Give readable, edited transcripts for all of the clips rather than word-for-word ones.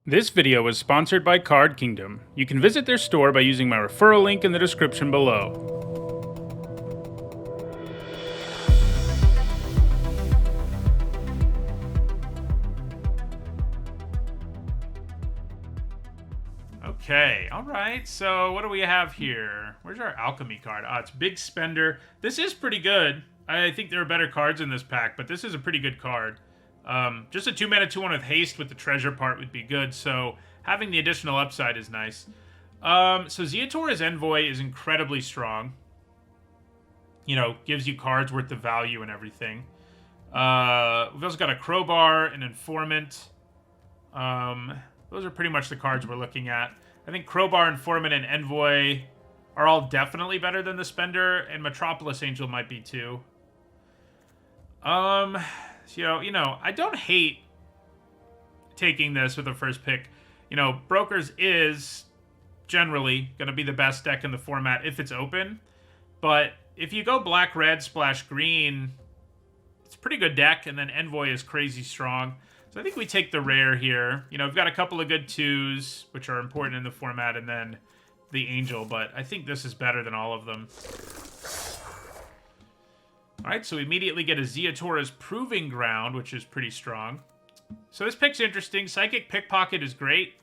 This video was sponsored by Card Kingdom. You can visit their store by using my referral link in the description below. Okay, alright, so what do we have here? Where's our Alchemy card? It's Big Spender. This is pretty good. I think there are better cards in this pack, but this is a pretty good card. Just a 2-mana 2-1 with haste with the treasure part would be good, so having the additional upside is nice. So Zeator's Envoy is incredibly strong. You know, gives you cards worth the value and everything. We've also got a Crowbar, an Informant. Those are pretty much the cards we're looking at. I think Crowbar, Informant, and Envoy are all definitely better than the Spender, and Metropolis Angel might be too. You know, I don't hate taking this with the first pick. You know, Brokers is generally going to be the best deck in the format if it's open. But if you go black, red, splash, green, it's a pretty good deck, and then Envoy is crazy strong. So I think we take the rare here. You know, we've got a couple of good 2s, which are important in the format, and then the Angel, but I think this is better than all of them. Alright, so we immediately get a Zeator's Proving Ground, which is pretty strong. So this pick's interesting. Psychic Pickpocket is great.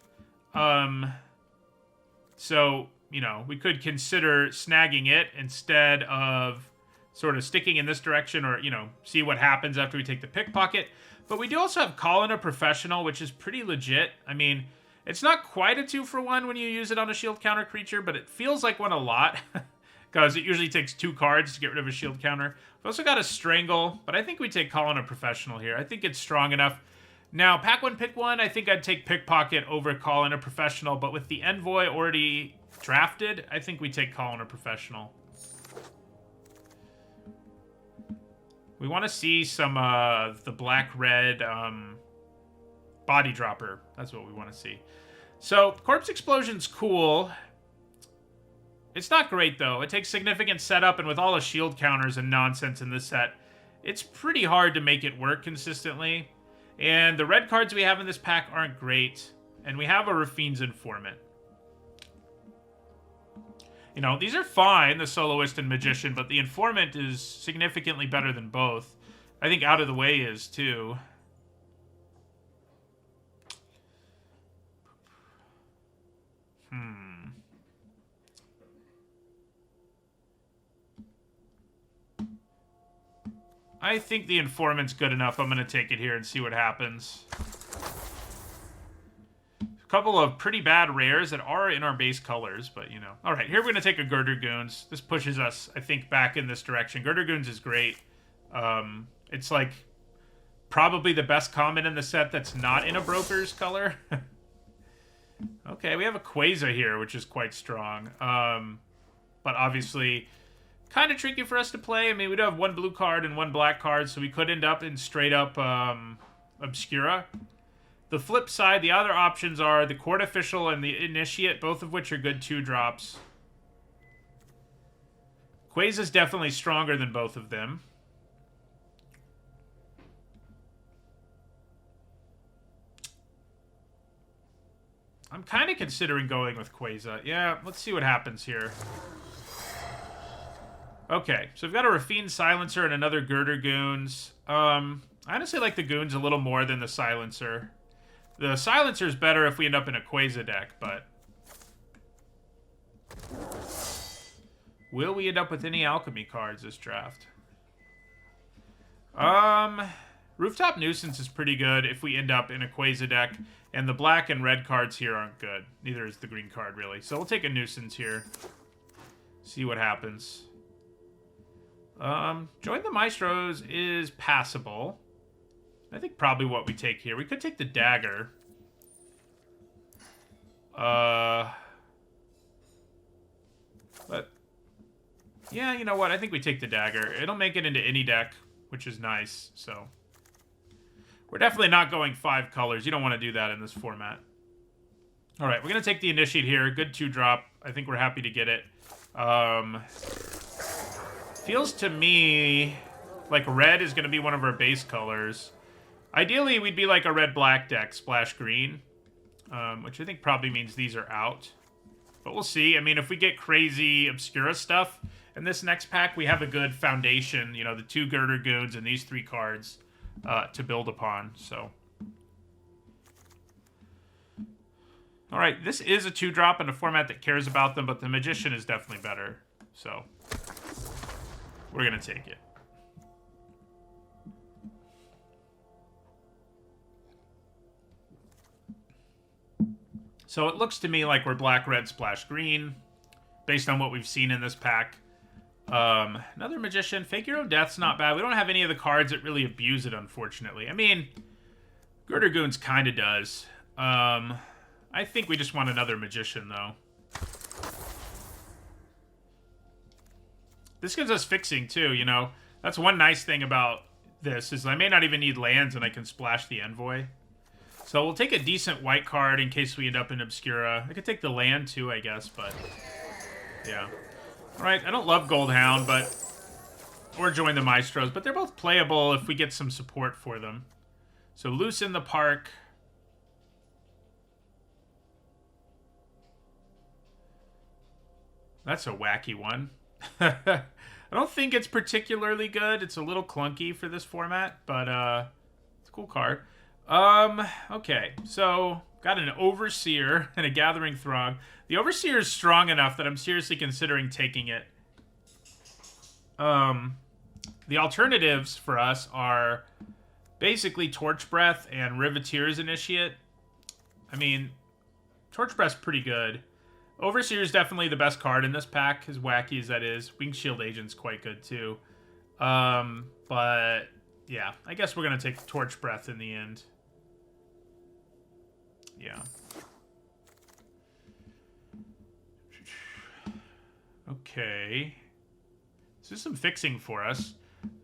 So, you know, we could consider snagging it instead of sort of sticking in this direction or, you know, see what happens after we take the Pickpocket. But we do also have Call in a Professional, which is pretty legit. I mean, it's not quite a 2-for-1 when you use it on a shield counter creature, but it feels like one a lot. Because it usually takes 2 cards to get rid of a shield counter. We've also got a Strangle, but I think we take Call in a Professional here. I think it's strong enough. Now, pack 1, pick 1, I think I'd take Pickpocket over Call in a Professional, but with the Envoy already drafted, I think we take Call in a Professional. We want to see some the black-red Body Dropper. That's what we want to see. So, Corpse Explosion's cool. It's not great, though. It takes significant setup, and with all the shield counters and nonsense in this set, it's pretty hard to make it work consistently. And the red cards we have in this pack aren't great. And we have a Rafine's Informant. You know, these are fine, the Soloist and Magician, but the Informant is significantly better than both. I think Out of the Way is, too. I think the Informant's good enough. I'm going to take it here and see what happens. A couple of pretty bad rares that are in our base colors, but, you know. All right, here we're going to take a Girder Goons. This pushes us, I think, back in this direction. Girder Goons is great. It's, like, probably the best common in the set that's not in a Broker's color. Okay, we have a Quasar here, which is quite strong. But obviously kind of tricky for us to play. I mean, we do have 1 blue card and 1 black card, so we could end up in straight-up Obscura. The flip side, the other options are the Court Official and the Initiate, both of which are good 2-drops. Quasar's definitely stronger than both of them. I'm kind of considering going with Quasar. Yeah, let's see what happens here. Okay, so we've got a Rafine Silencer and another Girder Goons. I honestly like the Goons a little more than the Silencer. The Silencer's better if we end up in a Quasar deck, but will we end up with any Alchemy cards this draft? Rooftop Nuisance is pretty good if we end up in a Quasar deck, and the black and red cards here aren't good. Neither is the green card, really. So we'll take a Nuisance here. See what happens. Join the Maestros is passable. I think probably what we take here. We could take the Dagger. But yeah, you know what? I think we take the Dagger. It'll make it into any deck, which is nice, so. We're definitely not going 5 colors. You don't want to do that in this format. Alright, we're going to take the Initiate here. Good 2-drop. I think we're happy to get it. Feels to me like red is going to be one of our base colors. Ideally, we'd be like a red-black deck, splash green. which I think probably means these are out. But we'll see. I mean, if we get crazy Obscura stuff in this next pack, we have a good foundation, you know, the 2 Girder Goons and these 3 cards to build upon, so. Alright, this is a 2-drop in a format that cares about them, but the Magician is definitely better, so we're going to take it. So it looks to me like we're black, red, splash, green, based on what we've seen in this pack. Another Magician. Fake Your Own Death's not bad. We don't have any of the cards that really abuse it, unfortunately. I mean, Girder Goons kind of does. I think we just want another Magician, though. This gives us fixing, too, you know. That's one nice thing about this, is I may not even need lands and I can splash the Envoy. So we'll take a decent white card in case we end up in Obscura. I could take the land too, I guess, but yeah. Alright, I don't love Goldhound, but or join the Maestros, but they're both playable if we get some support for them. So Loose in the Park. That's a wacky one. I don't think it's particularly good. It's a little clunky for this format, but it's a cool card. Okay, so got an Overseer and a Gathering Throng. The Overseer is strong enough that I'm seriously considering taking it. The alternatives for us are basically Torch Breath and Riveteer's Initiate. I mean, Torch Breath's pretty good. Overseer is definitely the best card in this pack, as wacky as that is. Winged Shield Agent's quite good, too. But, yeah, I guess we're going to take Torch Breath in the end. Yeah. Okay. This is some fixing for us.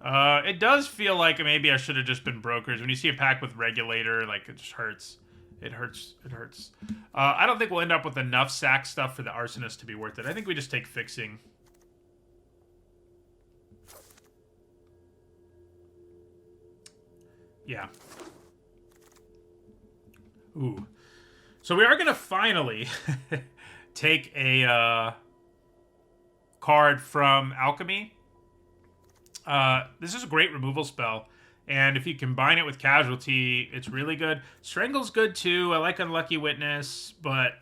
It does feel like maybe I should have just been brokers. When you see a pack with Regulator, like, it just hurts. It hurts. It hurts. I don't think we'll end up with enough sack stuff for the Arsonist to be worth it. I think we just take fixing. Yeah. Ooh. So we are going to finally take a card from Alchemy. This is a great removal spell. And if you combine it with Casualty, it's really good. Strangle's good too. I like Unlucky Witness, but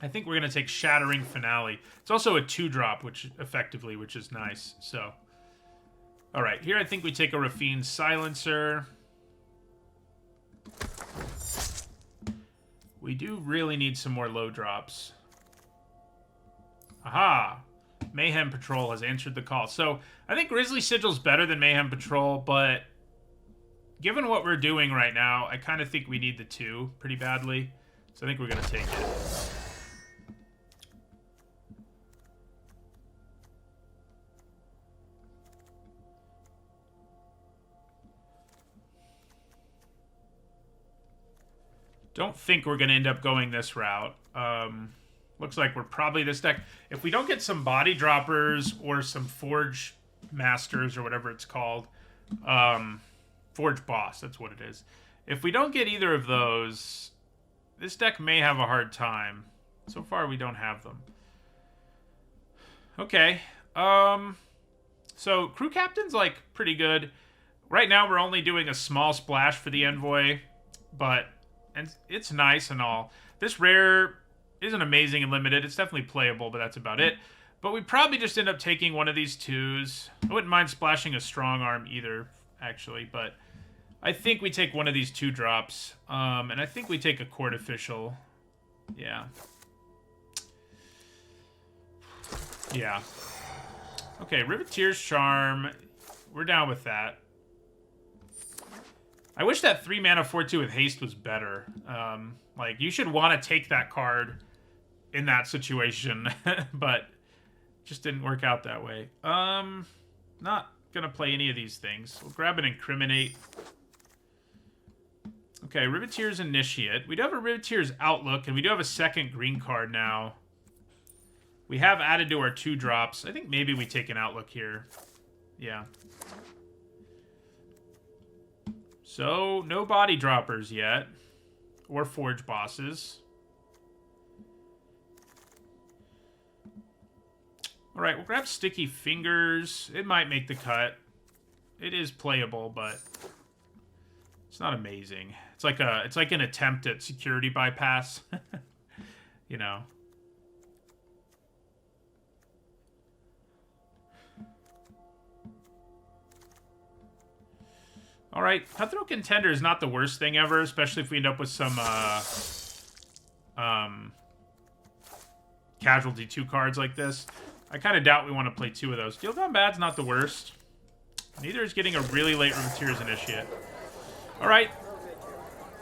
I think we're going to take Shattering Finale. It's also a 2-drop, which is nice. So, all right. Here I think we take a Raffine's Silencer. We do really need some more low drops. Aha! Mayhem Patrol has answered the call. So, I think Grizzly Sigil's better than Mayhem Patrol, but given what we're doing right now, I kind of think we need the 2 pretty badly. So I think we're going to take it. Don't think we're going to end up going this route. Looks like we're probably this deck. If we don't get some Body Droppers or some Forge Masters or whatever it's called, Forge Boss, that's what it is. If we don't get either of those, this deck may have a hard time. So far, we don't have them. Okay. So Crew Captain's, like, pretty good. Right now, we're only doing a small splash for the Envoy, but and it's nice and all. This rare isn't amazing and limited. It's definitely playable, but that's about it. But we probably just end up taking one of these 2s. I wouldn't mind splashing a Strong Arm either, actually, but I think we take one of these 2-drops. And I think we take a Court Official. Yeah. Yeah. Okay, Riveteer's Charm. We're down with that. I wish that 3-mana 4/2 with haste was better. Like, you should want to take that card in that situation, but just didn't work out that way. Not gonna play any of these things. We'll grab an Incriminate. Okay, Riveteer's Initiate. We do have a Riveteer's Outlook, and we do have a second green card now. We have added to our 2-drops. I think maybe we take an Outlook here. Yeah. So, no Body Droppers yet. or Forge Bosses. All right, we'll grab Sticky Fingers. It might make the cut. It is playable, but it's not amazing. It's like an attempt at security bypass. You know. All right, Cutthroat Contender is not the worst thing ever, especially if we end up with some Casualty 2 cards like this. I kind of doubt we want to play 2 of those. Steel Gone Bad's not the worst. Neither is getting a really late Riveteer's Initiate. All right.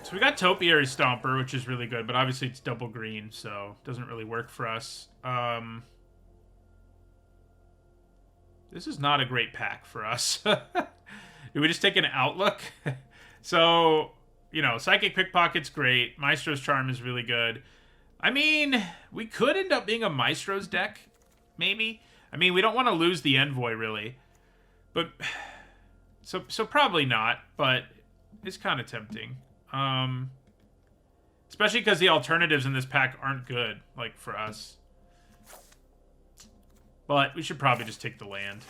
So we got Topiary Stomper, which is really good, but obviously it's double green, so it doesn't really work for us. This is not a great pack for us. Do we just take an Outlook? So, you know, Psychic Pickpocket's great. Maestro's Charm is really good. I mean, we could end up being a Maestro's deck, maybe. I mean, we don't want to lose the Envoy, really. But, so probably not, but it's kind of tempting. Especially because the alternatives in this pack aren't good, like, for us. But we should probably just take the land.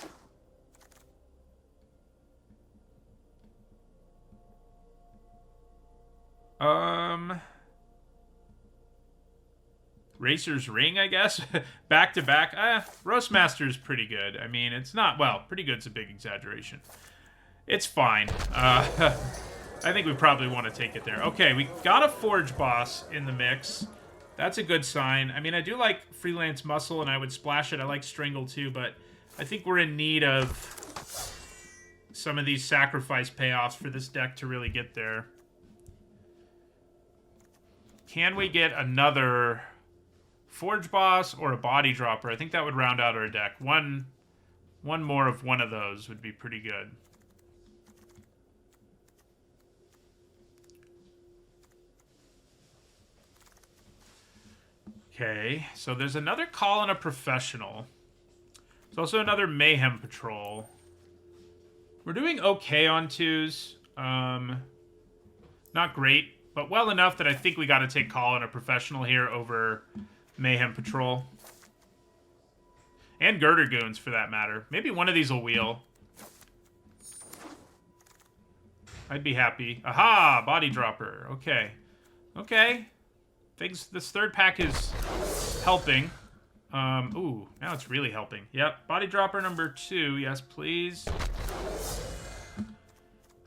Racer's Ring, I guess. Back to back. Roastmaster's pretty good. I mean, it's not, well, pretty good's a big exaggeration. It's fine. I think we probably want to take it there. Okay, we got a Forge Boss in the mix. That's a good sign. I mean, I do like Freelance Muscle, and I would splash it. I like Strangle, too, but I think we're in need of some of these sacrifice payoffs for this deck to really get there. Can we get another Forge Boss or a Body Dropper? I think that would round out our deck. One more of one of those would be pretty good. Okay, so there's another Call on a Professional. There's also another Mayhem Patrol. We're doing okay on 2s. Not great, but well enough that I think we got to take Call on a Professional here over Mayhem Patrol. And Girder Goons, for that matter. Maybe one of these will wheel. I'd be happy. Aha! Body Dropper. Okay. Okay. This third pack is helping. Ooh, now it's really helping. Yep. Body Dropper number 2. Yes, please.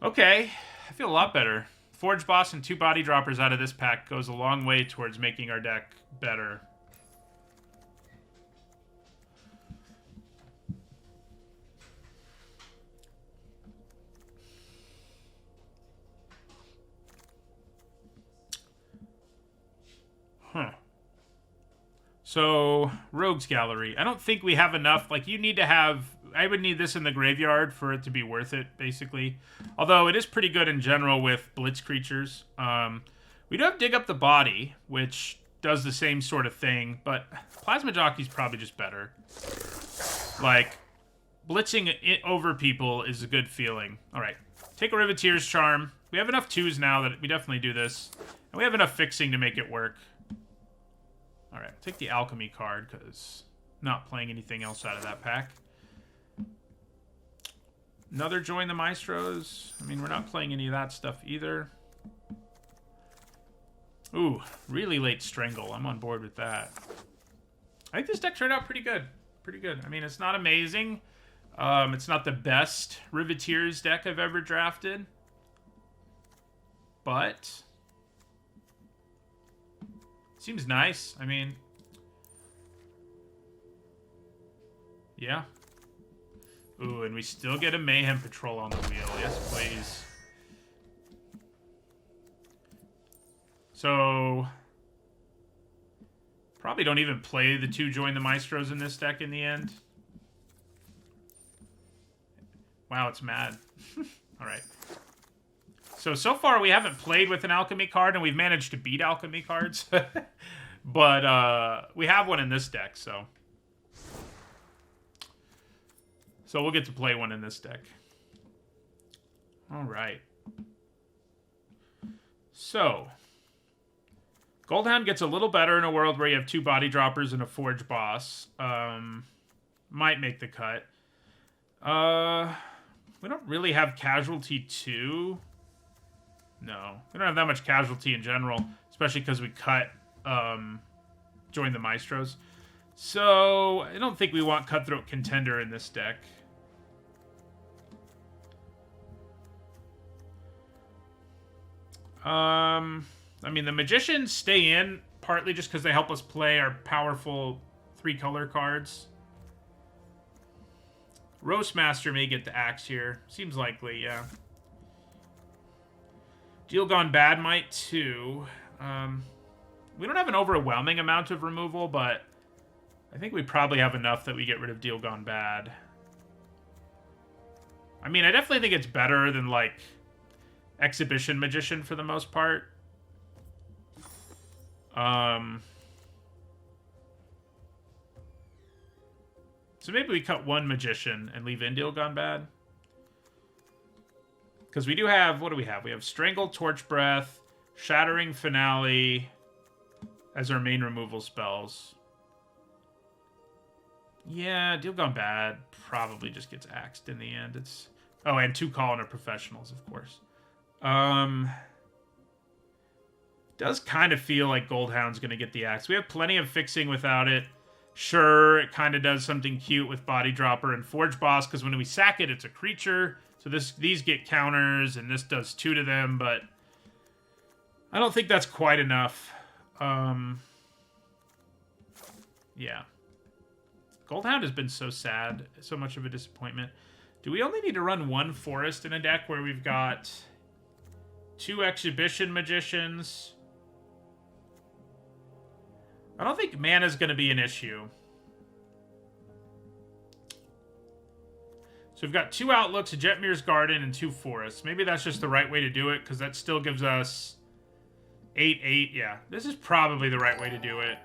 Okay. I feel a lot better. Forge Boss and 2 Body Droppers out of this pack goes a long way towards making our deck better. Huh. So, Rogues Gallery. I don't think we have enough. Like, you need to have... I would need this in the graveyard for it to be worth it, basically. Although, it is pretty good in general with Blitz creatures. We do have Dig Up the Body, which does the same sort of thing, but Plasma Jockey's probably just better. Like, blitzing it over people is a good feeling. Alright, take a Riveteer's Charm. We have enough 2s now that we definitely do this. And we have enough fixing to make it work. Alright, take the Alchemy card, because not playing anything else out of that pack. Another Join the Maestros. I mean, we're not playing any of that stuff either. Ooh, really late Strangle. I'm on board with that. I think this deck turned out pretty good. Pretty good. I mean, it's not amazing. It's not the best Riveteers deck I've ever drafted. But seems nice. I mean, yeah. Ooh, and we still get a Mayhem Patrol on the wheel. Yes, please. So, probably don't even play the 2 Join the Maestros in this deck in the end. Wow, it's mad. All right. So far we haven't played with an Alchemy card, and we've managed to beat Alchemy cards. But we have one in this deck, so... So we'll get to play one in this deck. All right. So, Goldhound gets a little better in a world where you have 2 body droppers and a forge boss. Might make the cut. We don't really have casualty 2. No, we don't have that much casualty in general, especially because we cut Join the Maestros. So I don't think we want Cutthroat Contender in this deck. I mean, the Magicians stay in partly just because they help us play our powerful 3-color cards. Roastmaster may get the axe here. Seems likely, yeah. Deal Gone Bad might too. We don't have an overwhelming amount of removal, but I think we probably have enough that we get rid of Deal Gone Bad. I mean, I definitely think it's better than, like, Exhibition Magician for the most part. So maybe we cut 1 Magician and leave in Deal Gone Bad. Because we do have, what do we have? We have Strangle, Torch Breath, Shattering Finale as our main removal spells. Yeah, Deal Gone Bad probably just gets axed in the end. It's oh, and 2 Colander Professionals, of course. Does kind of feel like Goldhound's going to get the axe. We have plenty of fixing without it. Sure, it kind of does something cute with Body Dropper and Forge Boss, because when we sack it, it's a creature. So these get counters, and this does 2 to them, but I don't think that's quite enough. Yeah. Goldhound has been so sad, so much of a disappointment. Do we only need to run 1 Forest in a deck where we've got 2 Exhibition Magicians? I don't think mana's going to be an issue. So we've got 2 Outlooks, a Jetmir's Garden, and 2 Forests. Maybe that's just the right way to do it, because that still gives us 8/8. Yeah, this is probably the right way to do it.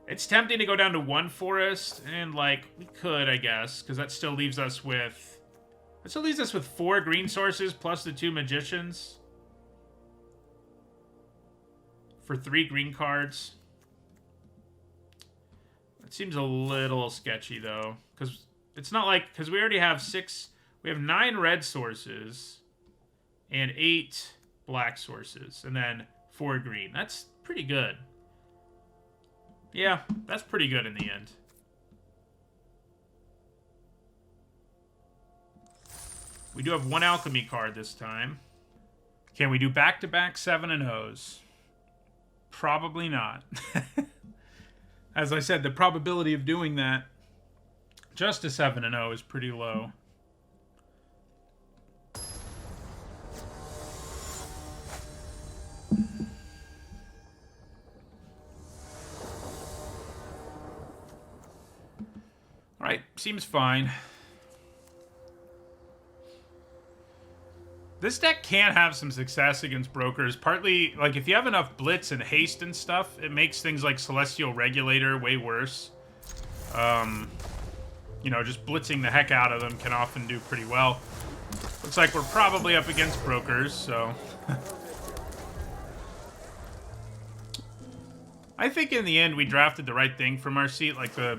It's tempting to go down to 1 Forest, and, like, we could, I guess, because that still leaves us with... That still leaves us with 4 green sources plus the 2 Magicians. For 3 green cards. That seems a little sketchy, though. Because it's not like... Because we already have 6... We have 9 red sources. And 8 black sources. And then 4 green. That's pretty good. Yeah, that's pretty good in the end. We do have 1 Alchemy card this time. Can we do back-to-back 7-0s? Probably not. As I said, the probability of doing that, just a 7-0, is pretty low. Alright, seems fine. This deck can have some success against brokers. Partly, like, if you have enough blitz and haste and stuff, it makes things like Celestial Regulator way worse. You know, just blitzing the heck out of them can often do pretty well. Looks like we're probably up against brokers, so... I think in the end we drafted the right thing from our seat. Like, the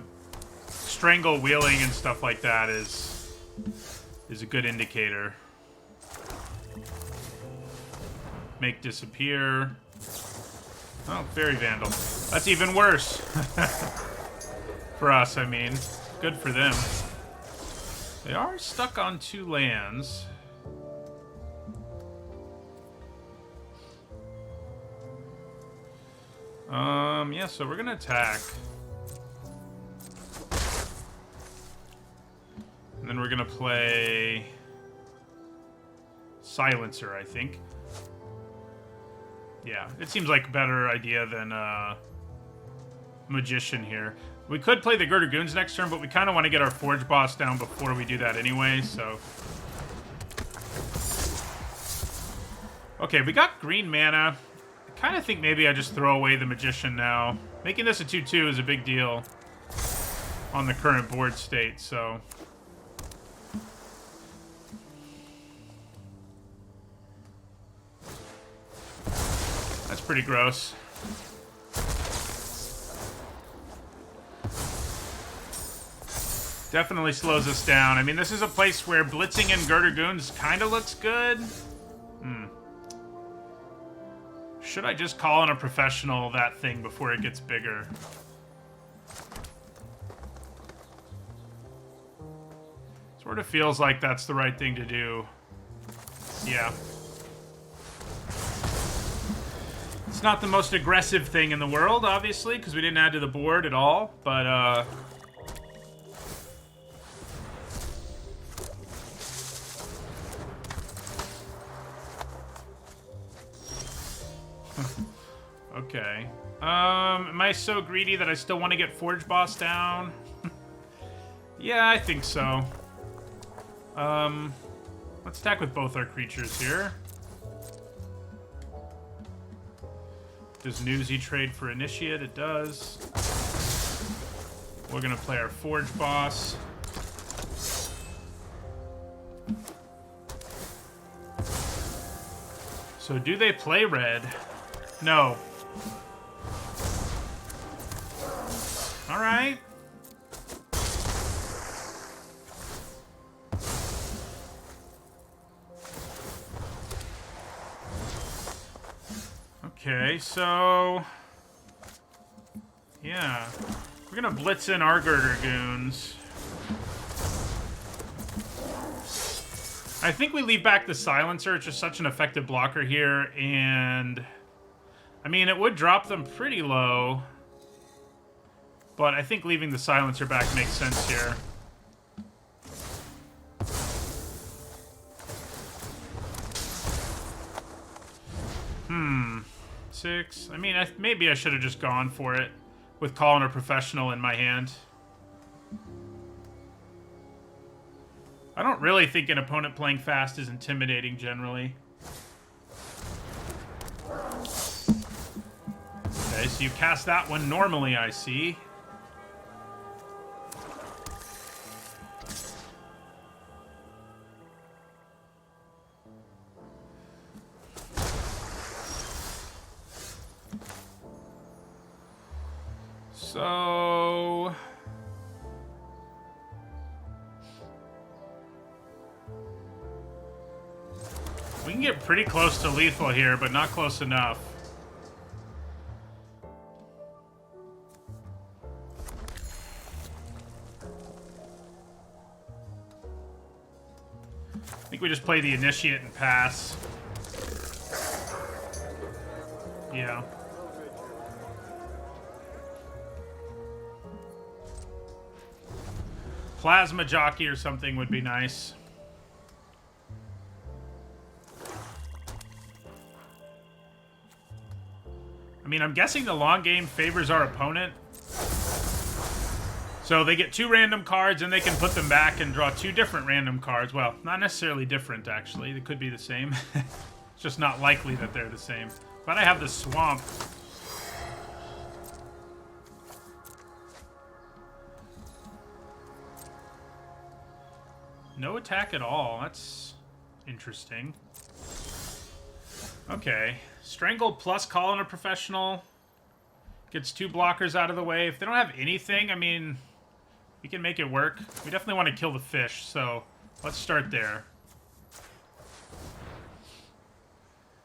Strangle Wheeling and stuff like that is a good indicator. Make Disappear. Oh, Fairy Vandal. That's even worse. For us, I mean. Good for them. They are stuck on 2 lands. Yeah, so we're gonna attack. And then we're gonna play Silencer, I think. Yeah, it seems like a better idea than Magician here. We could play the Girder Goons next turn, but we kind of want to get our Forge Boss down before we do that anyway, so... Okay, we got green mana. I kind of think maybe I just throw away the Magician now. Making this a 2/2 is a big deal on the current board state, so... pretty gross. Definitely slows us down. I mean, this is a place where blitzing in Girder Goons kind of looks good. Should I just call in a professional that thing before it gets bigger? Sort of feels like that's the right thing to do. Yeah. It's not the most aggressive thing in the world, obviously, because we didn't add to the board at all, but, okay. Am I so greedy that I still want to get Forge Boss down? Yeah, I think so. Let's attack with both our creatures here. Does Newsy trade for Initiate? It does. We're gonna play our Forge Boss. So do they play red? No. Alright. Okay, so... yeah. We're gonna blitz in our Girder Goons. I think we leave back the Silencer. It's just such an effective blocker here, and... I mean, it would drop them pretty low. But I think leaving the Silencer back makes sense here. Six. I mean, maybe I should have just gone for it with calling a professional in my hand. I don't really think an opponent playing fast is intimidating generally. Okay, so you cast that one normally, I see. So... we can get pretty close to lethal here, but not close enough. I think we just play the Initiate and pass. Yeah. Plasma Jockey or something would be nice. I mean, I'm guessing the long game favors our opponent. So they get 2 random cards, and they can put them back and draw 2 different random cards. Well, not necessarily different, actually. They could be the same. It's just not likely that they're the same. But I have the Swamp. No attack at all. That's interesting. Okay. Strangle plus call in a professional. Gets 2 blockers out of the way. If they don't have anything, I mean, we can make it work. We definitely want to kill the fish, so let's start there.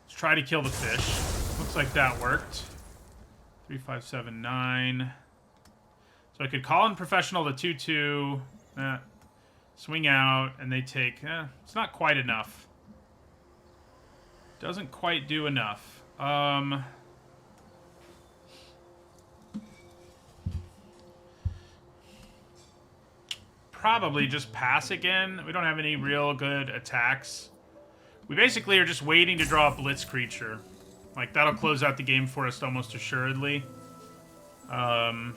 Let's try to kill the fish. Looks like that worked. 3, 5, 7, 9. So I could call in professional to 2/2. Swing out, and they take... it's not quite enough. Doesn't quite do enough. Probably just pass again. We don't have any real good attacks. We basically are just waiting to draw a Blitz creature. Like, that'll close out the game for us almost assuredly. The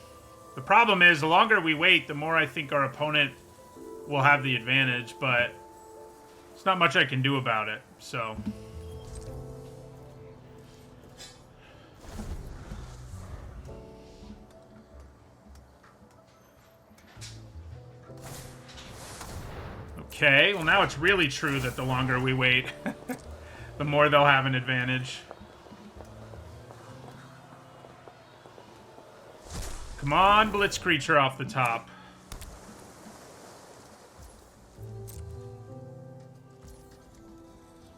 problem is, the longer we wait, the more I think our opponent will have the advantage, but there's not much I can do about it, so... Okay, well now it's really true that the longer we wait, the more they'll have an advantage. Come on, Blitz Creature off the top.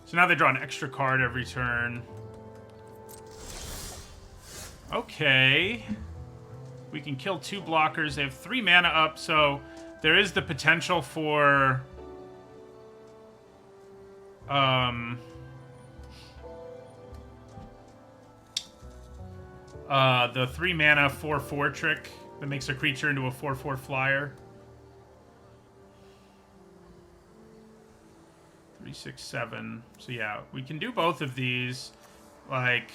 So now they draw an extra card every turn. Okay. We can kill 2 blockers. They have 3 mana up, so there is the potential for... the 3 mana 4/4 trick that makes a creature into a 4/4 flyer. 3, 6, 7. So yeah, we can do both of these. Like,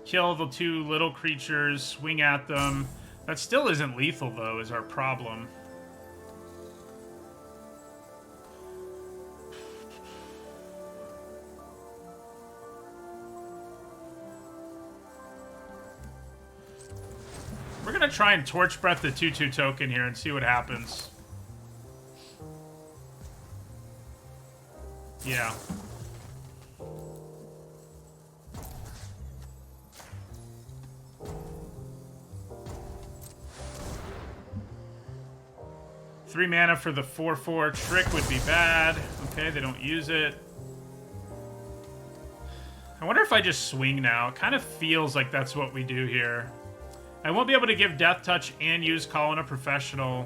kill the 2 little creatures, swing at them. That still isn't lethal, though, is our problem. We're going to try and Torch Breath the 2/2 token here and see what happens. Yeah. Three mana for the 4/4 trick would be bad. Okay, they don't use it. I wonder if I just swing now. It kind of feels like that's what we do here. I won't be able to give Death Touch and use Call in a Professional.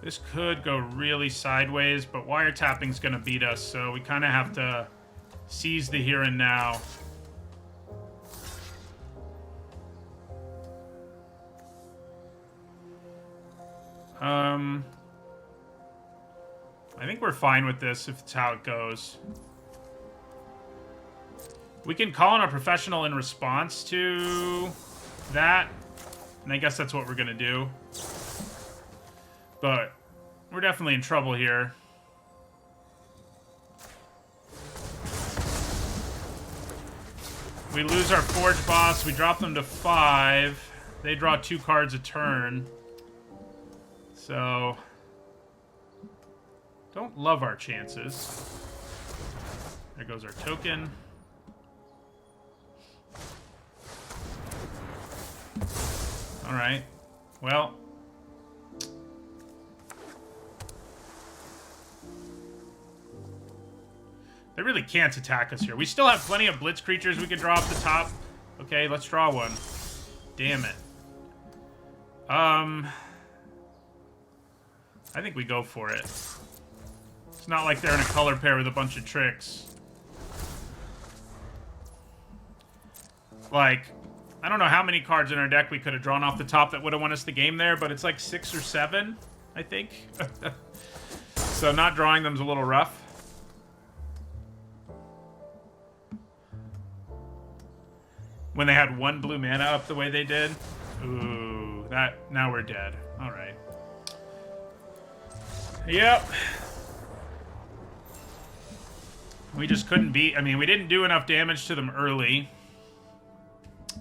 This could go really sideways, but wiretapping's going to beat us, so we kind of have to seize the here and now. I think we're fine with this if it's how it goes. We can call in a Professional in response to that, and I guess that's what we're going to do. But we're definitely in trouble here. We lose our Forge Boss. We drop them to 5. They draw 2 cards a turn. So, don't love our chances. There goes our token. Alright. Well. They really can't attack us here. We still have plenty of Blitz creatures we could draw off the top. Okay, let's draw one. Damn it. I think we go for it. It's not like they're in a color pair with a bunch of tricks. Like, I don't know how many cards in our deck we could have drawn off the top that would have won us the game there, but it's like 6 or 7, I think. So not drawing them's a little rough. When they had 1 blue mana up the way they did. Ooh, now we're dead. All right. Yep. We just couldn't beat... I mean, we didn't do enough damage to them early.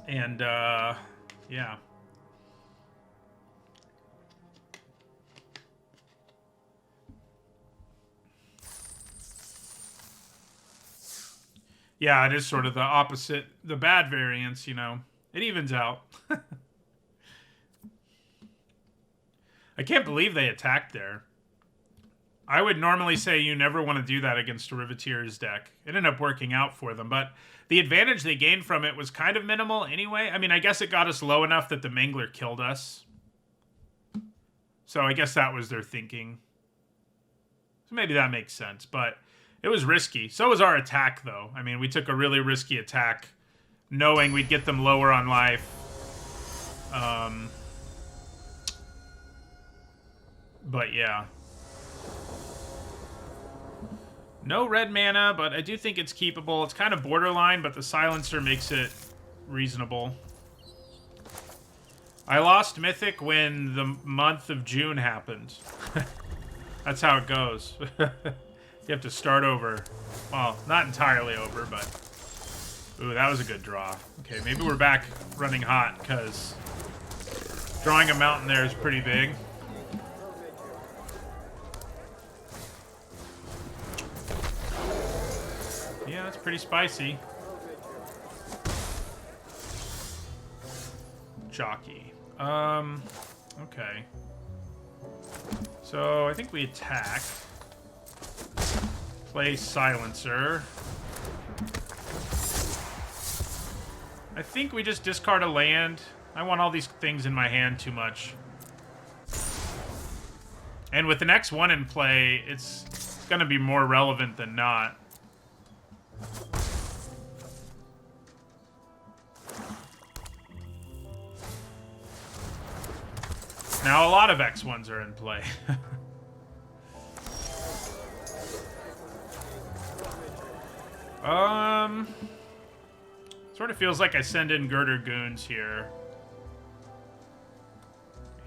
And, yeah. Yeah, it is sort of the opposite. The bad variance, you know. It evens out. I can't believe they attacked there. I would normally say you never want to do that against a Riveteer's deck. It ended up working out for them, but the advantage they gained from it was kind of minimal anyway. I mean, I guess it got us low enough that the Mangler killed us. So I guess that was their thinking. So maybe that makes sense, but it was risky. So was our attack, though. I mean, we took a really risky attack, knowing we'd get them lower on life. But yeah. No red mana, but I do think it's keepable. It's kind of borderline, but the Silencer makes it reasonable. I lost Mythic when the month of June happened. That's how it goes. You have to start over. Well, not entirely over, but... Ooh, that was a good draw. Okay, maybe we're back running hot, because drawing a mountain there is pretty big. Yeah, that's pretty spicy. Jockey. Okay. So, I think we attack. Play Silencer. I think we just discard a land. I want all these things in my hand too much. And with the next one in play, it's going to be more relevant than not. Now, a lot of X1s are in play. Sort of feels like I send in Girder Goons here.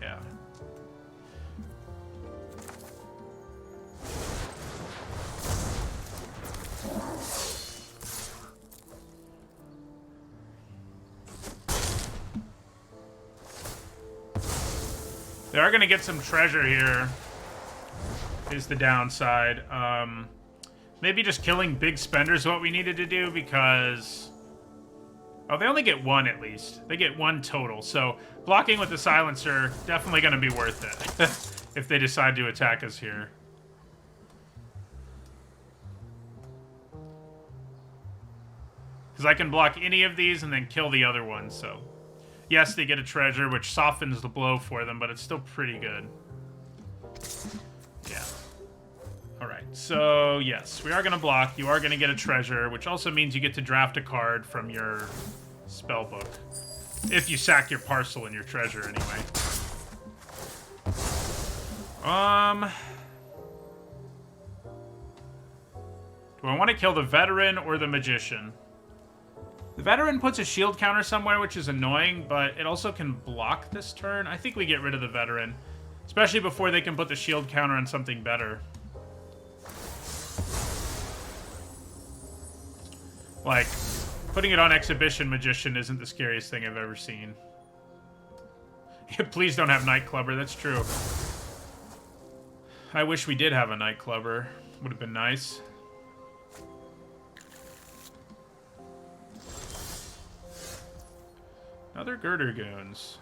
Yeah. They are going to get some treasure here, is the downside. Maybe just killing big spenders is what we needed to do, because... Oh, they only get one at least. They get one total, so blocking with the Silencer, definitely going to be worth it if they decide to attack us here. Because I can block any of these and then kill the other ones, so... Yes, they get a treasure, which softens the blow for them, but it's still pretty good. Yeah. Alright, so yes, we are going to block. You are going to get a treasure, which also means you get to draft a card from your spell book. If you sack your parcel and your treasure, anyway. Do I want to kill the Veteran or the Magician? The Veteran puts a shield counter somewhere, which is annoying, but it also can block this turn. I think we get rid of the Veteran, especially before they can put the shield counter on something better. Like, putting it on Exhibition Magician isn't the scariest thing I've ever seen. Please don't have Nightclubber, that's true. I wish we did have a Nightclubber. Would have been nice. Other Girder Goons.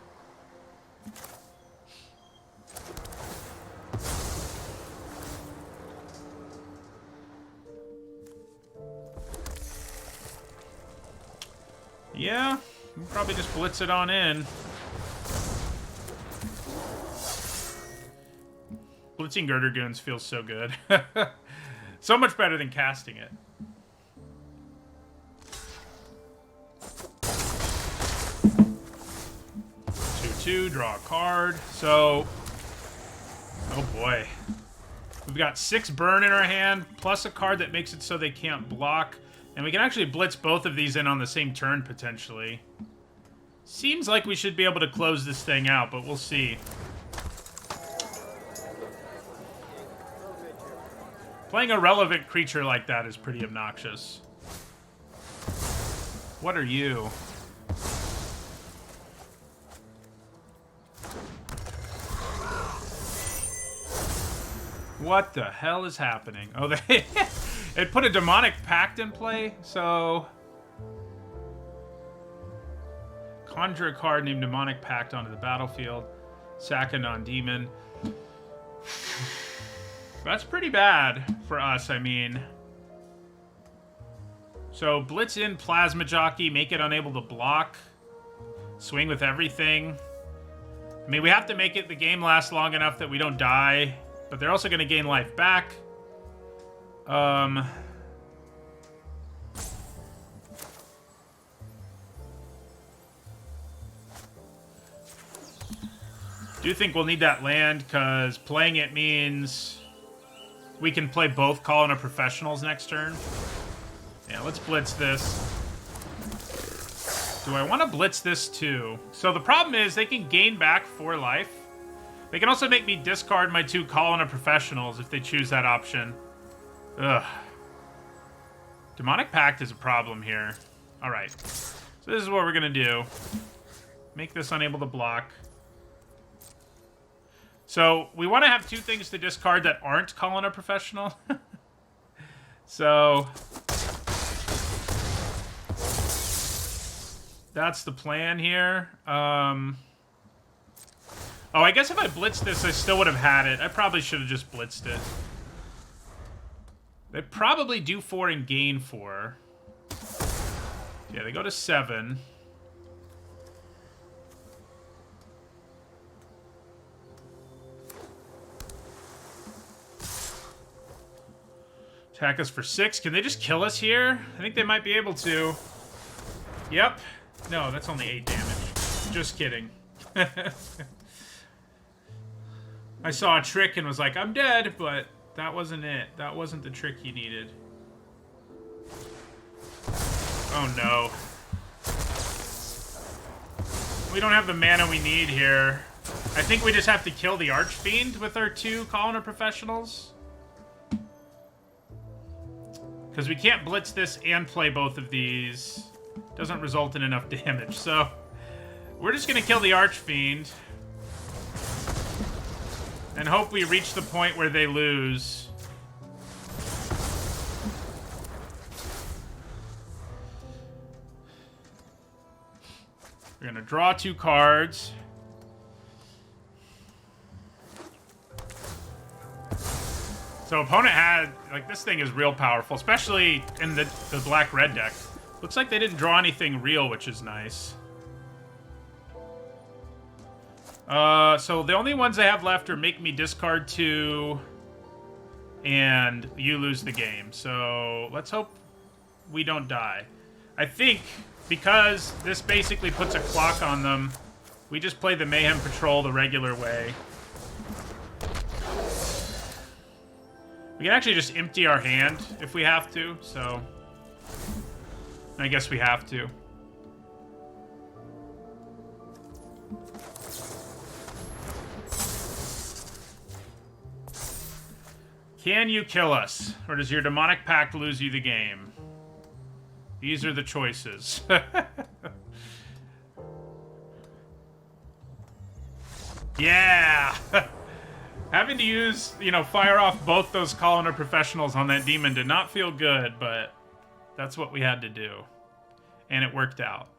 Yeah, we'll probably just blitz it on in. Blitzing Girder Goons feels so good. So much better than casting it. 2, draw a card. So, oh boy. We've got 6 burn in our hand, plus a card that makes it so they can't block. And we can actually blitz both of these in on the same turn, potentially. Seems like we should be able to close this thing out, but we'll see. Playing a relevant creature like that is pretty obnoxious. What are you? What the hell is happening? Oh, they it put a Demonic Pact in play, so... Conjure a card named Demonic Pact onto the battlefield. Sack a non-demon. That's pretty bad for us, I mean. So, blitz in Plasma Jockey, make it unable to block. Swing with everything. I mean, we have to make it the game last long enough that we don't die. But they're also going to gain life back. Do think we'll need that land, because playing it means we can play both Call in a Professionals next turn. Yeah, let's blitz this. Do I want to blitz this too? So the problem is they can gain back 4 life. They can also make me discard my 2 Call in a Professionals if they choose that option. Ugh. Demonic Pact is a problem here. Alright. So this is what we're going to do. Make this unable to block. So, we want to have 2 things to discard that aren't Call in a Professional. So, That's the plan here. Oh, I guess if I blitzed this, I still would have had it. I probably should have just blitzed it. They probably do 4 and gain 4. Yeah, they go to 7. Attack us for 6. Can they just kill us here? I think they might be able to. Yep. No, that's only 8 damage. Just kidding. I saw a trick and was like, I'm dead, but that wasn't it. That wasn't the trick he needed. Oh no. We don't have the mana we need here. I think we just have to kill the Archfiend with our 2 Colony Professionals. Because we can't blitz this and play both of these. Doesn't result in enough damage, so we're just gonna kill the Archfiend and hope we reach the point where they lose. We're gonna draw 2 cards. So opponent had, like, this thing is real powerful, especially in the black-red deck. Looks like they didn't draw anything real, which is nice. So the only ones I have left are make me discard 2 and you lose the game. So let's hope we don't die. I think because this basically puts a clock on them, we just play the Mayhem Patrol the regular way. We can actually just empty our hand if we have to, so I guess we have to. Can you kill us? Or does your demonic pact lose you the game? These are the choices. Yeah! Having to use, you know, fire off both those Colony Professionals on that demon did not feel good, but that's what we had to do. And it worked out.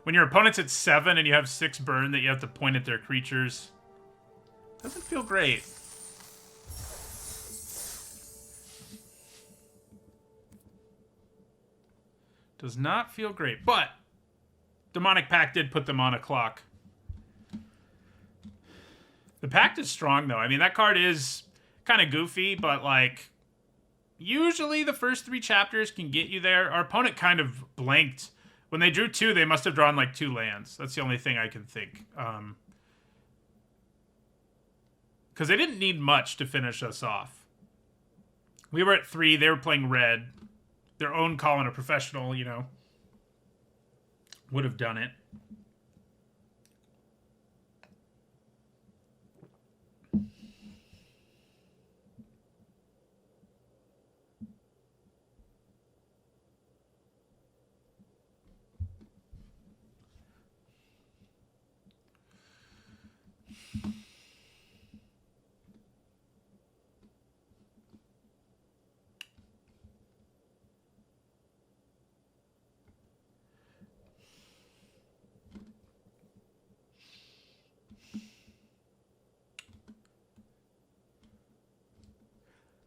When your opponent's at 7 and you have 6 burn that you have to point at their creatures, doesn't feel great. Does not feel great, but Demonic Pact did put them on a clock. The Pact is strong, though. I mean, that card is kind of goofy, but, like, usually the first 3 chapters can get you there. Our opponent kind of blanked. When they drew 2, they must have drawn, like, 2 lands. That's the only thing I can think. Because they didn't need much to finish us off. We were at 3. They were playing red. Their own Colony Professional, you know, would have done it.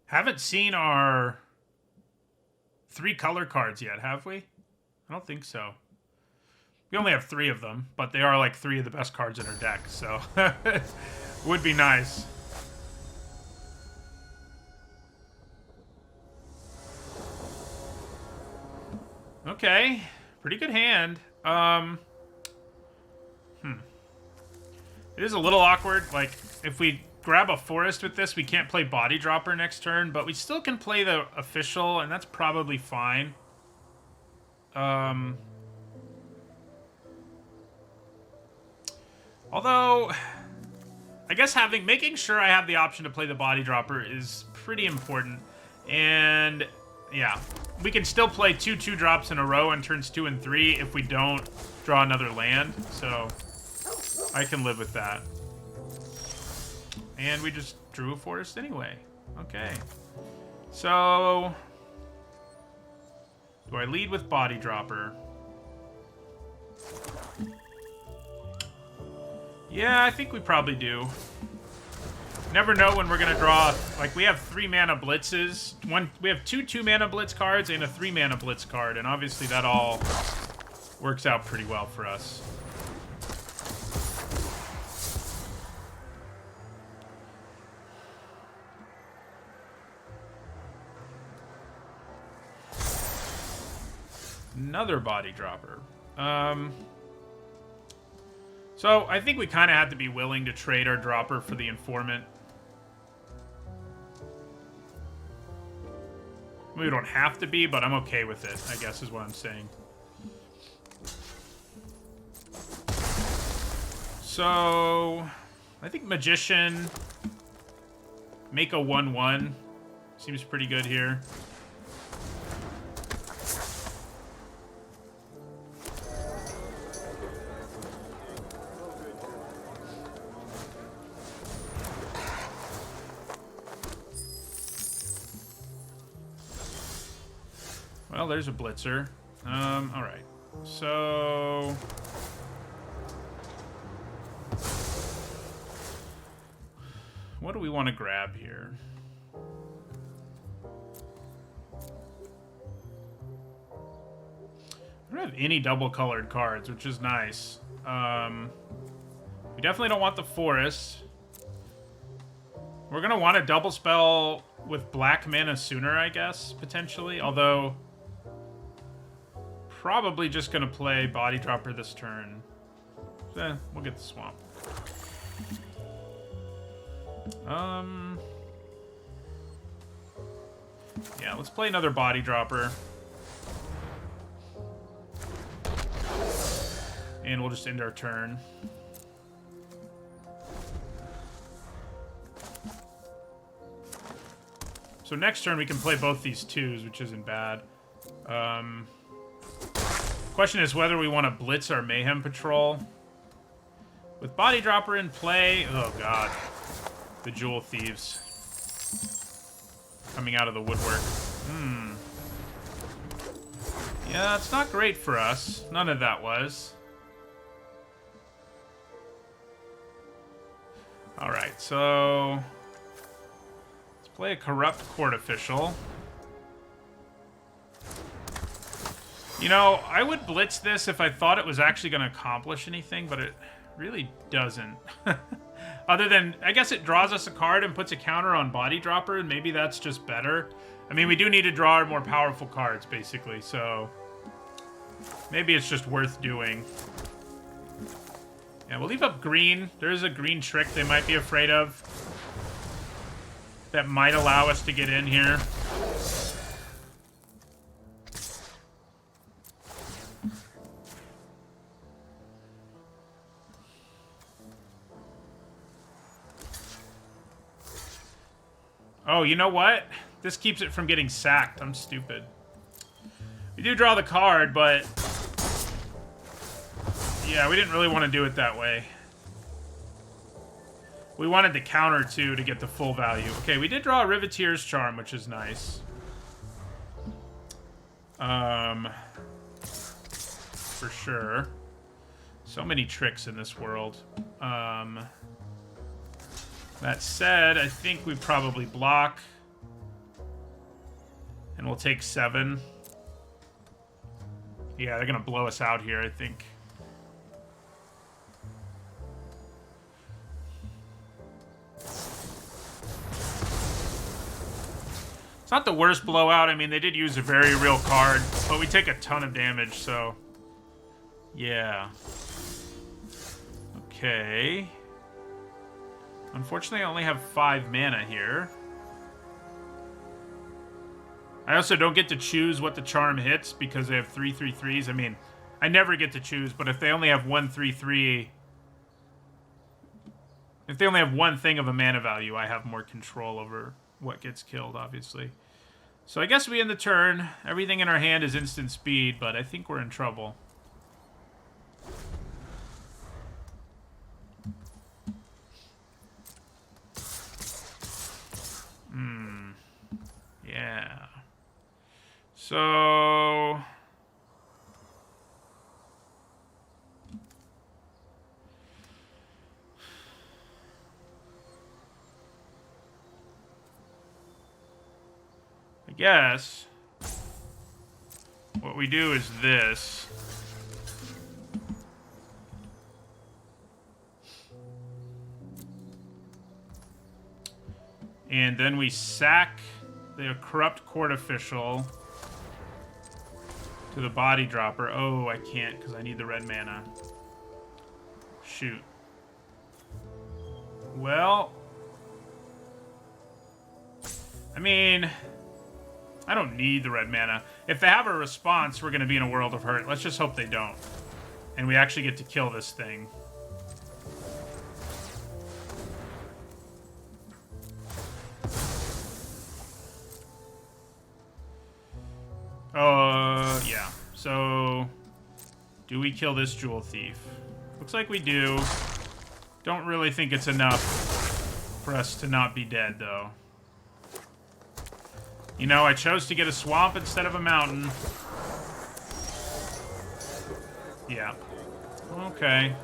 Haven't seen our 3 color cards yet, have we? I don't think so. We only have 3 of them, but they are like 3 of the best cards in our deck, so would be nice. Okay, pretty good hand. It is a little awkward. Like, if we grab a forest with this, we can't play Body Dropper next turn, but we still can play the official, and that's probably fine. Although, I guess making sure I have the option to play the Body Dropper is pretty important. And yeah, we can still play 2 2-drops in a row on turns 2 and 3 if we don't draw another land. So I can live with that. And we just drew a forest anyway. Okay. So do I lead with Body Dropper? Yeah, I think we probably do. Never know when we're gonna draw. Like, we have 3 mana blitzes. We have 2 mana blitz cards and a 3 mana blitz card, and obviously that all works out pretty well for us. Another body dropper. So I think we kind of had to be willing to trade our dropper for the informant. We don't have to be, but I'm okay with it, I guess is what I'm saying. So I think Magician, make a 1/1. Seems pretty good here. Well, there's a blitzer. Alright. So what do we want to grab here? I don't have any double-colored cards, which is nice. We definitely don't want the forest. We're going to want a double spell with black mana sooner, I guess, potentially. Although, probably just going to play Body Dropper this turn. We'll get the swamp. Yeah, let's play another Body Dropper. And we'll just end our turn. So next turn we can play both these 2s, which isn't bad. Question is whether we want to blitz our Mayhem Patrol. With Body Dropper in play... Oh, God. The Jewel Thieves. Coming out of the woodwork. Yeah, it's not great for us. None of that was. Alright, so... let's play a Corrupt Court Official. You know, I would blitz this if I thought it was actually going to accomplish anything, but it really doesn't. Other than, I guess it draws us a card and puts a counter on Body Dropper, and maybe that's just better. I mean, we do need to draw our more powerful cards, basically, so... maybe it's just worth doing. Yeah, we'll leave up green. There's a green trick they might be afraid of. That might allow us to get in here. Oh, you know what? This keeps it from getting sacked. I'm stupid. We do draw the card, but... yeah, we didn't really want to do it that way. We wanted the counter, too, to get the full value. Okay, we did draw a Riveteer's Charm, which is nice. For sure. So many tricks in this world. That said, I think we probably block. And we'll take 7. Yeah, they're going to blow us out here, I think. It's not the worst blowout. I mean, they did use a very real card, but we take a ton of damage, so... yeah. Okay. Unfortunately, I only have 5 mana here. I also don't get to choose what the charm hits because they have 3/3/3s. I mean, I never get to choose, but if they only have 1 3/3... if they only have one thing of a mana value, I have more control over what gets killed, obviously. So I guess we end the turn. Everything in our hand is instant speed, but I think we're in trouble. Yeah. So... guess what we do is this. And then we sack the corrupt court official to the body dropper. Oh, I can't because I need the red mana. Shoot. Well, I mean, I don't need the red mana. If they have a response, we're going to be in a world of hurt. Let's just hope they don't. And we actually get to kill this thing. Yeah. So, do we kill this jewel thief? Looks like we do. Don't really think it's enough for us to not be dead, though. You know, I chose to get a swamp instead of a mountain. Yeah. Okay.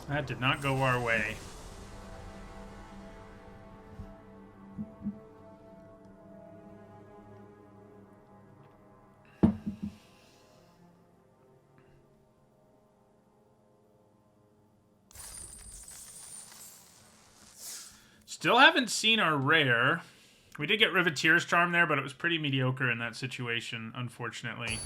That did not go our way. Still haven't seen our rare. We did get Riveteer's Charm there, but it was pretty mediocre in that situation, unfortunately.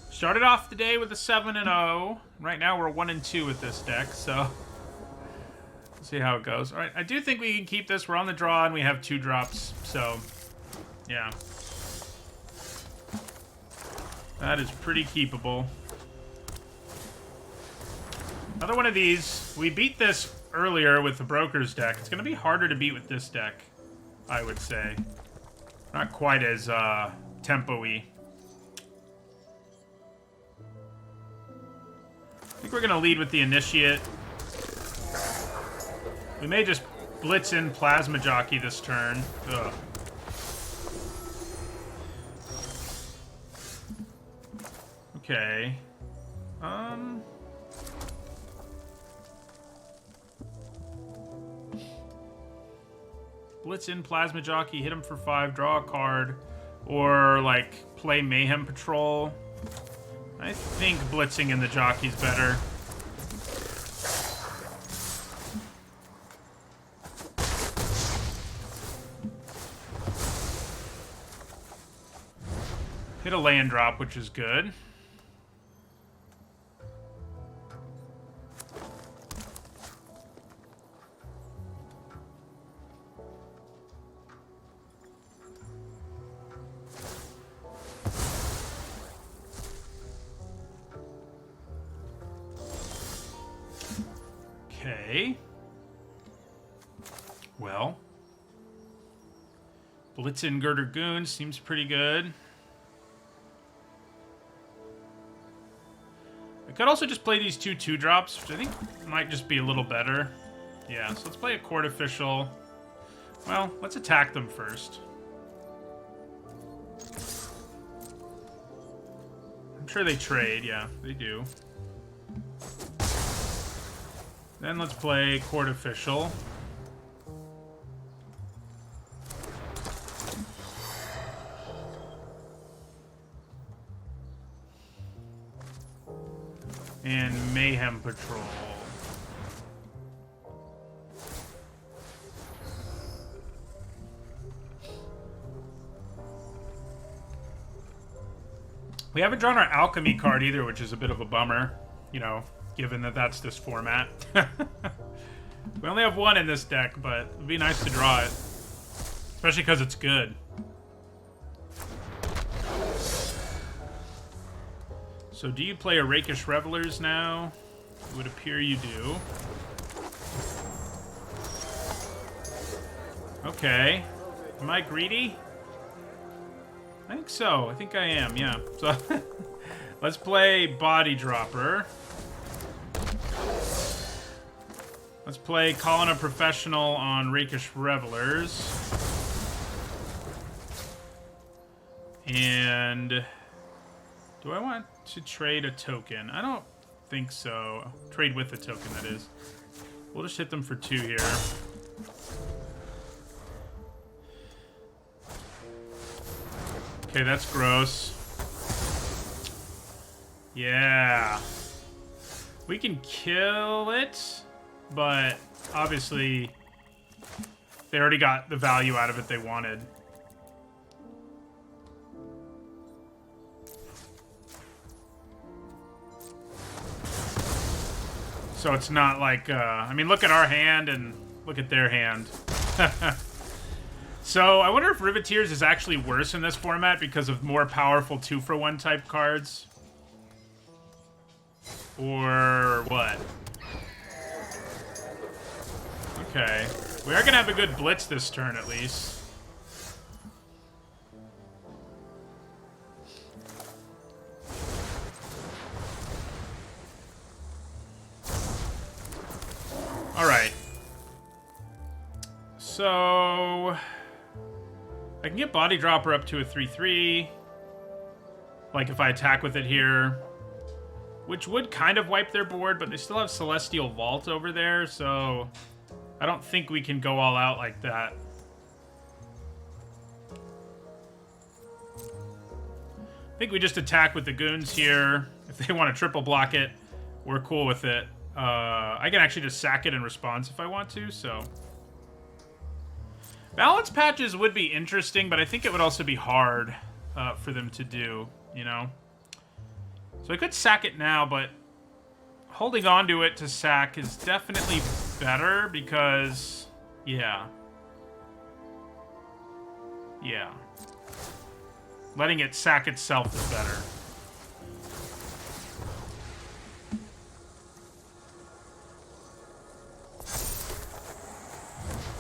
Started off the day with a 7-0. Right now we're 1-2 with this deck, so we'll see how it goes. All right, I do think we can keep this. We're on the draw and we have 2 drops, so yeah. That is pretty keepable. Another one of these. We beat this earlier with the Broker's deck. It's going to be harder to beat with this deck, I would say. Not quite as tempo-y. I think we're going to lead with the Initiate. We may just blitz in Plasma Jockey this turn. Ugh. Okay. Blitz in Plasma Jockey, hit him for 5, draw a card, or like play Mayhem Patrol. I think blitzing in the jockey's better. Hit a land drop, which is good. Okay. Well. Blitzin Girder Goon seems pretty good. I could also just play these 2 drops, which I think might just be a little better. Yeah, so let's play a Court Official. Well, let's attack them first. I'm sure they trade, yeah, they do. Then let's play Court Official. And Mayhem Patrol. We haven't drawn our Alchemy card either, which is a bit of a bummer, you know, given that that's this format. We only have 1 in this deck, but it would be nice to draw it. Especially because it's good. So do you play a Rakish Revelers now? It would appear you do. Okay. Am I greedy? I think so. I think I am, yeah. So let's play Body Dropper. Let's play Calling a Professional on Rakish Revelers. And do I want to trade a token? I don't think so. Trade with a token, that is. We'll just hit them for 2 here. Okay, that's gross. Yeah. We can kill it, but obviously they already got the value out of it they wanted. So it's not like, I mean, look at our hand and look at their hand. So I wonder if Riveteers is actually worse in this format because of more powerful 2-for-1 type cards. Or what? Okay. We are going to have a good blitz this turn, at least. Alright. So... I can get Body Dropper up to a 3/3. Like if I attack with it here. Which would kind of wipe their board, but they still have Celestial Vault over there, so... I don't think we can go all out like that. I think we just attack with the goons here. If they want to triple block it, we're cool with it. I can actually just sack it in response if I want to, so... Balance patches would be interesting, but I think it would also be hard for them to do, you know? So I could sack it now, but holding on to it to sack is definitely better because, yeah. Yeah. Letting it sack itself is better.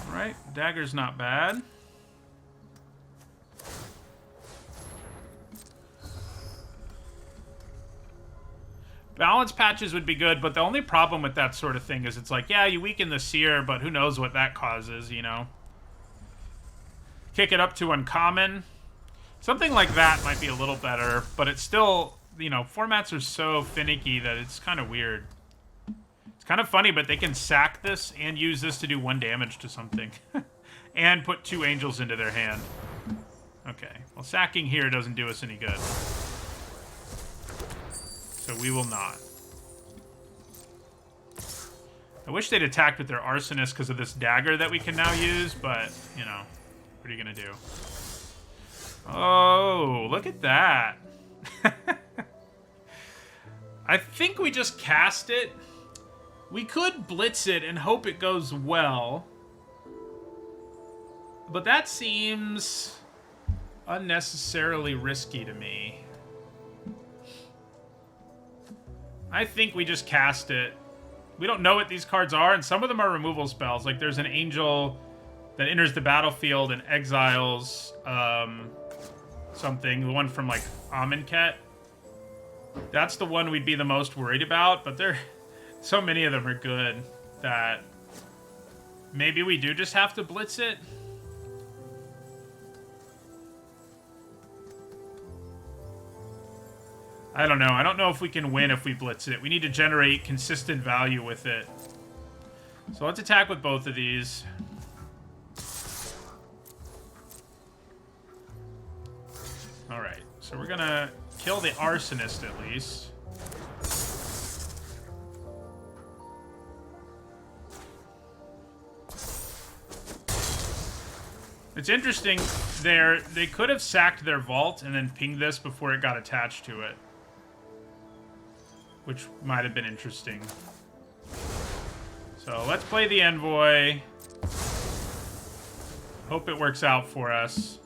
Alright, dagger's not bad. Balance patches would be good, but the only problem with that sort of thing is it's like, yeah, you weaken the seer, but who knows what that causes, you know? Kick it up to uncommon. Something like that might be a little better, but it's still, you know, formats are so finicky that it's kind of weird. It's kind of funny, but they can sack this and use this to do 1 damage to something. And put 2 angels into their hand. Okay, well, sacking here doesn't do us any good. So we will not. I wish they'd attacked with their Arsonist because of this dagger that we can now use, but, you know, what are you going to do? Oh, look at that. I think we just cast it. We could blitz it and hope it goes well. But that seems unnecessarily risky to me. I think we just cast it. We don't know what these cards are, and some of them are removal spells. Like, there's an angel that enters the battlefield and exiles something. The one from, like, Amonkhet. That's the one we'd be the most worried about, but so many of them are good that maybe we do just have to blitz it. I don't know. I don't know if we can win if we blitz it. We need to generate consistent value with it. So let's attack with both of these. Alright, so we're gonna kill the Arsonist at least. It's interesting, they could have sacked their vault and then pinged this before it got attached to it. Which might have been interesting. So let's play the Envoy. Hope it works out for us.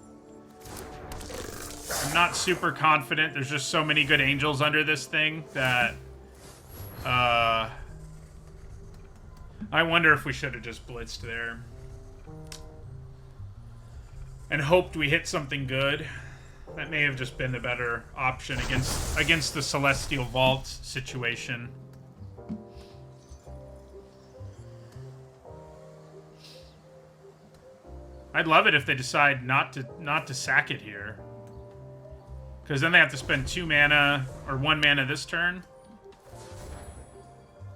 I'm not super confident. There's just so many good angels under this thing that... I wonder if we should have just blitzed there. And hoped we hit something good. That may have just been the better option against the Celestial Vault situation. I'd love it if they decide not to sack it here. Because then they have to spend 2 mana, or 1 mana this turn.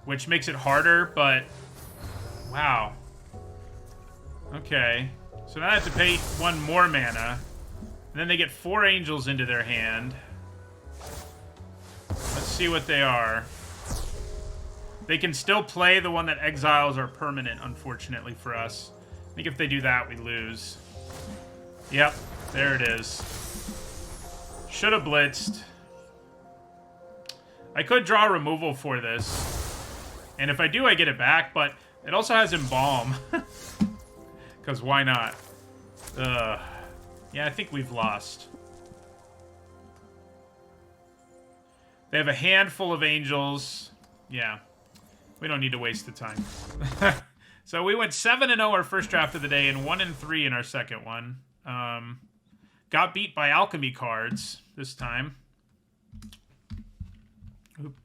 Which makes it harder, but Wow. Okay. So now I have to pay 1 more mana. And then they get 4 angels into their hand. Let's see what they are. They can still play the one that exiles our permanent, unfortunately for us. I think if they do that, we lose. Yep, there it is. Should have blitzed. I could draw removal for this. And if I do, I get it back, but it also has Embalm. Because why not? Yeah, I think we've lost. They have a handful of angels. Yeah. We don't need to waste the time. So we went 7-0 our first draft of the day and 1-3 in our second one. Got beat by Alchemy cards this time. Oop.